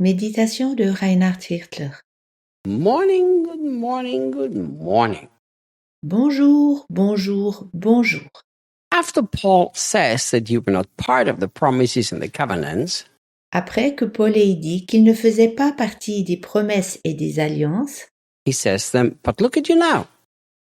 Méditation de Reinhard Hirtler. Morning, good morning, good morning. Bonjour, bonjour, bonjour. After Paul says that you were not part of the promises and the covenants, Après que Paul ait dit qu'il ne faisait pas partie des promesses et des alliances, he says to them, but look at you now.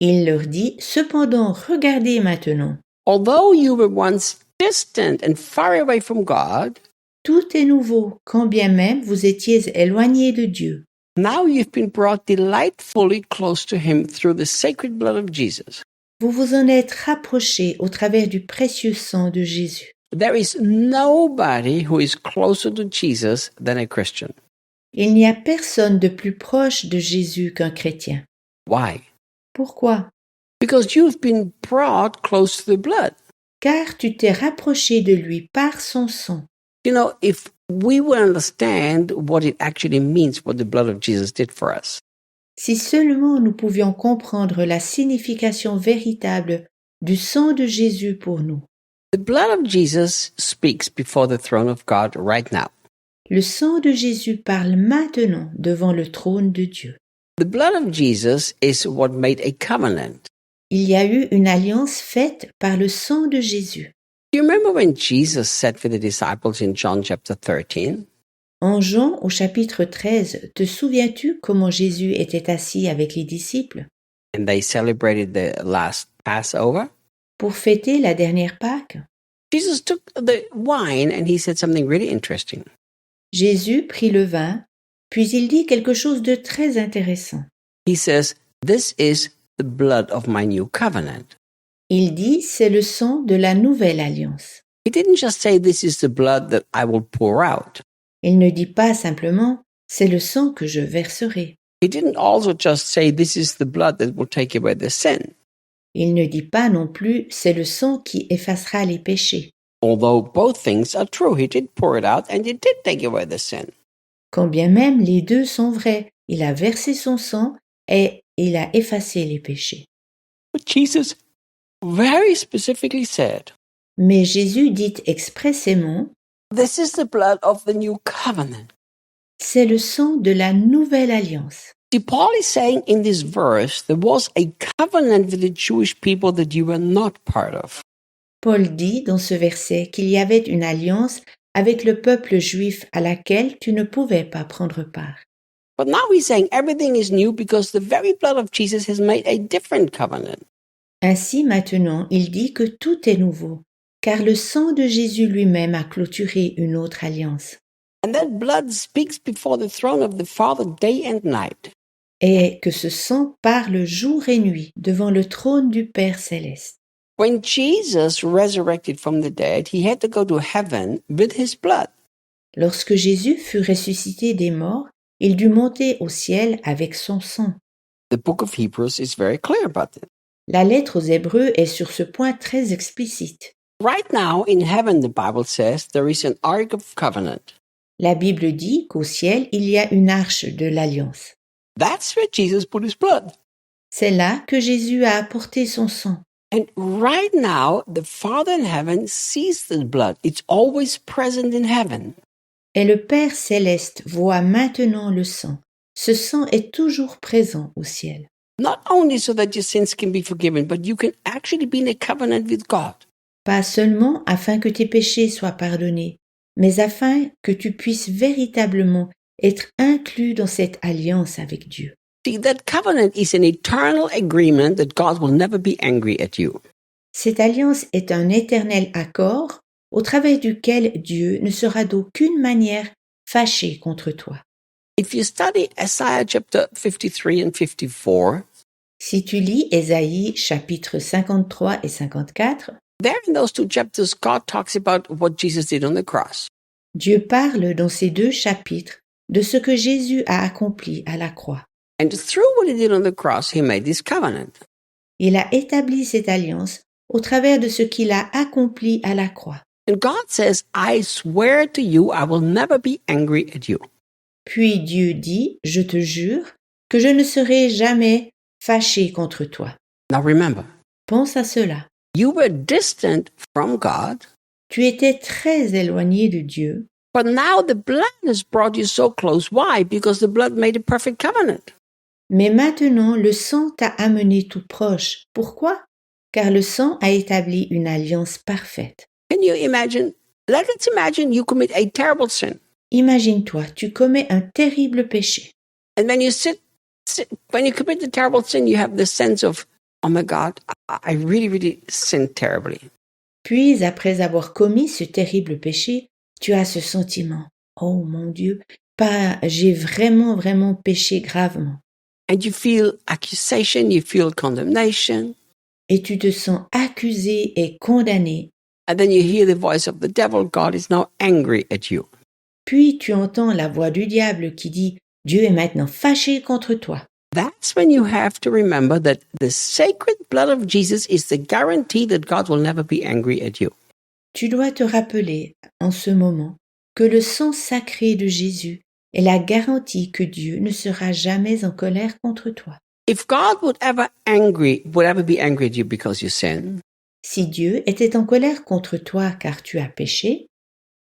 il leur dit, cependant, regardez maintenant, Although you were once distant and far away from God, tout est nouveau, quand bien même vous étiez éloignés de Dieu. now you've been brought delightfully close to him through the sacred blood of Jesus. Vous vous en êtes rapprochés au travers du précieux sang de Jésus. There is nobody who is closer to Jesus than a Christian. Il n'y a personne de plus proche de Jésus qu'un chrétien. Why? Pourquoi? Because you've been brought close to the blood. Car tu t'es rapproché de lui par son sang. You know, if we would understand what it actually means, what the blood of Jesus did for us, Si seulement nous pouvions comprendre la signification véritable du sang de Jésus pour nous. the blood of Jesus speaks before the throne of God right now. Le sang de Jésus parle maintenant devant le trône de Dieu. The blood of Jesus is what made a covenant. Il y a eu une alliance faite par le sang de Jésus. Do you remember when Jesus sat with the disciples in John chapter 13? En Jean, au chapitre 13, te souviens-tu comment Jésus était assis avec les disciples And they celebrated the last Passover? pour fêter la dernière Pâque? Jesus took the wine and he said something really interesting. Jésus prit le vin, puis il dit quelque chose de très intéressant. He says, "This is the blood of my new covenant." Il dit, c'est le sang de la nouvelle alliance. He didn't just say, "This is the blood that I will pour out." Il ne dit pas simplement, c'est le sang que je verserai. He didn't also just say, "This is the blood that will take away the sin." Il ne dit pas non plus, c'est le sang qui effacera les péchés. Although both things are true, he did pour it out and it did take away the sin. Quand bien même les deux sont vrais, il a versé son sang et il a effacé les péchés. But Jesus very specifically said, Mais Jésus dit expressément, "This is the blood of the new covenant." c'est le sang de la nouvelle alliance. See, Paul is saying in this verse, there was a covenant with the Jewish people that you were not part of. Paul dit dans ce verset qu'il y avait une alliance avec le peuple juif à laquelle tu ne pouvais pas prendre part. But now he's saying everything is new because the very blood of Jesus has made a different covenant. Ainsi maintenant, il dit que tout est nouveau, car le sang de Jésus lui-même a clôturé une autre alliance. And that blood speaks before the throne of the Father day and night. Et que ce sang parle jour et nuit devant le trône du Père céleste. When Jesus resurrected from the dead, he had to go to heaven with his blood. Lorsque Jésus fut ressuscité des morts, il dut monter au ciel avec son sang. The book of Hebrews is very clear about it. La lettre aux Hébreux est sur ce point très explicite. Right now in heaven, the Bible says, there is an ark of covenant. La Bible dit qu'au ciel, il y a une arche de l'alliance. That's where Jesus put his blood. C'est là que Jésus a apporté son sang. And right now, the Father in heaven sees the blood. It's always present in heaven. Et le Père céleste voit maintenant le sang. Ce sang est toujours présent au ciel. Not only so that your sins can be forgiven, but you can actually be in a covenant with God. Pas seulement afin que tes péchés soient pardonnés, mais afin que tu puisses véritablement être inclus dans cette alliance avec Dieu. See, that covenant is an eternal agreement that God will never be angry at you. Cette alliance est un éternel accord au travers duquel Dieu ne sera d'aucune manière fâché contre toi. If you study Isaiah chapter 53 and 54, Si tu lis Ésaïe chapitres 53 et 54, there in those two chapters, God talks about what Jesus did on the cross. Dieu parle dans ces deux chapitres de ce que Jésus a accompli à la croix. And through what he did on the cross, he made this covenant. Il a établi cette alliance au travers de ce qu'il a accompli à la croix. And God says, "I swear to you, I will never be angry at you." Puis Dieu dit, je te jure, que je ne serai jamais fâché contre toi. Now remember, Pense à cela. you were distant from God, Tu étais très éloigné de Dieu, But now the blood has brought you so close. Why? Because the blood made a perfect covenant. Mais maintenant, le sang t'a amené tout proche. Pourquoi? Car le sang a établi une alliance parfaite. Can you imagine? Let's imagine you commit a terrible sin. Imagine-toi, tu commets un terrible péché. And when you when you commit the terrible sin, you have the sense of, oh my God, I really, really sinned terribly. Puis, après avoir commis ce terrible péché, tu as ce sentiment. Oh mon Dieu, j'ai vraiment, vraiment péché gravement. And you feel accusation, you feel condemnation. Et tu te sens accusé et condamné. And then you hear the voice of the devil, God is now angry at you. Puis tu entends la voix du diable qui dit, Dieu est maintenant fâché contre toi. That's when you have to remember that the sacred blood of Jesus is the guarantee that God will never be angry at you. Tu dois te rappeler, en ce moment, que le sang sacré de Jésus est la garantie que Dieu ne sera jamais en colère contre toi. If God would ever be angry at you because you sin, si Dieu était en colère contre toi car tu as péché,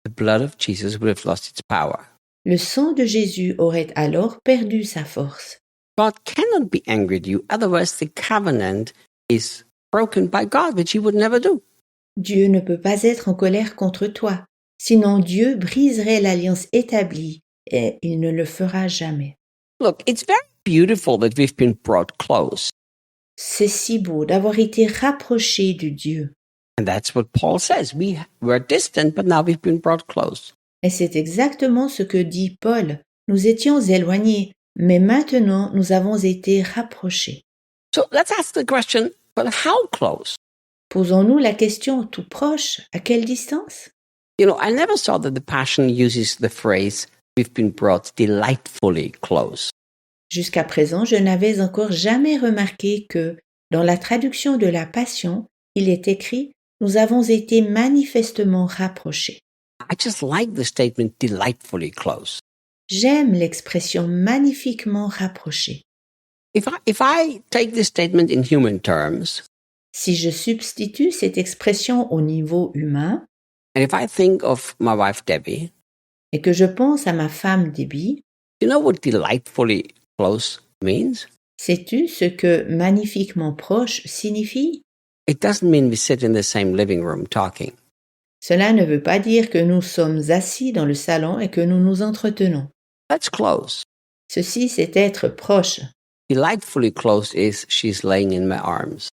the blood of Jesus would have lost its power. le sang de Jésus aurait alors perdu sa force. God cannot be angry at you, otherwise the covenant is broken by God, which he would never do. Dieu ne peut pas être en colère contre toi, sinon Dieu briserait l'alliance établie et il ne le fera jamais. Look, it's very beautiful that we've been brought close. C'est si beau d'avoir été rapprochés de Dieu. And that's what Paul says. We were distant, but now we've been brought close. Et c'est exactement ce que dit Paul. Nous étions éloignés, mais maintenant nous avons été rapprochés. So let's ask the question, but how close? Posons-nous la question tout proche, à quelle distance? You know, I never saw that the Passion uses the phrase, we've been brought delightfully close. Jusqu'à présent, je n'avais encore jamais remarqué que, dans la traduction de la Passion, il est écrit « Nous avons été manifestement rapprochés ». I just like the statement delightfully close. J'aime l'expression magnifiquement rapproché. If I take this statement in human terms, si je substitue cette expression au niveau humain, and if I think of my wife Debbie, et que je pense à ma femme Debbie, you know what delightfully close means? Sais-tu ce que magnifiquement proche signifie? It doesn't mean we sit in the same living room talking. Cela ne veut pas dire que nous sommes assis dans le salon et que nous nous entretenons. That's close. Ceci, c'est être proche. Delightfully close is she's laying in my arms.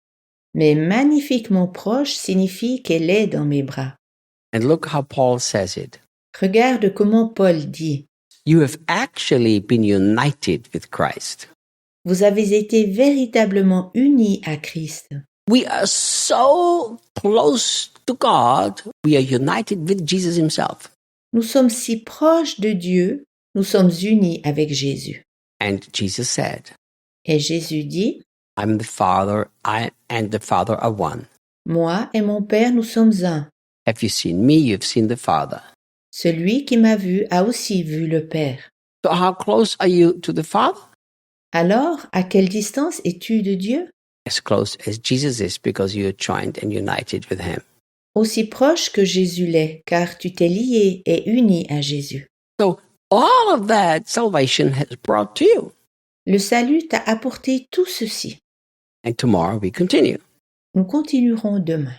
Mais magnifiquement proche signifie qu'elle est dans mes bras. And look how Paul says it. Regarde comment Paul dit. You have actually been united with Christ. Vous avez été véritablement unis à Christ. We are so close to God, we are united with Jesus himself. Nous sommes si proches de Dieu, nous sommes unis avec Jésus. And Jesus said, Et Jésus dit, I'm the Father, I and the Father are one. Moi et mon Père, nous sommes un. Have you seen me? You've seen the Father. Celui qui m'a vu a aussi vu le Père. So how close are you to the Father? Alors, à quelle distance es-tu de Dieu? As close as Jesus is because you are joined and united with him. Aussi proche que Jésus l'est, car tu t'es lié et uni à Jésus. So all of that salvation has brought to you. Le salut t'a apporté tout ceci. And tomorrow we continue. Nous continuerons demain.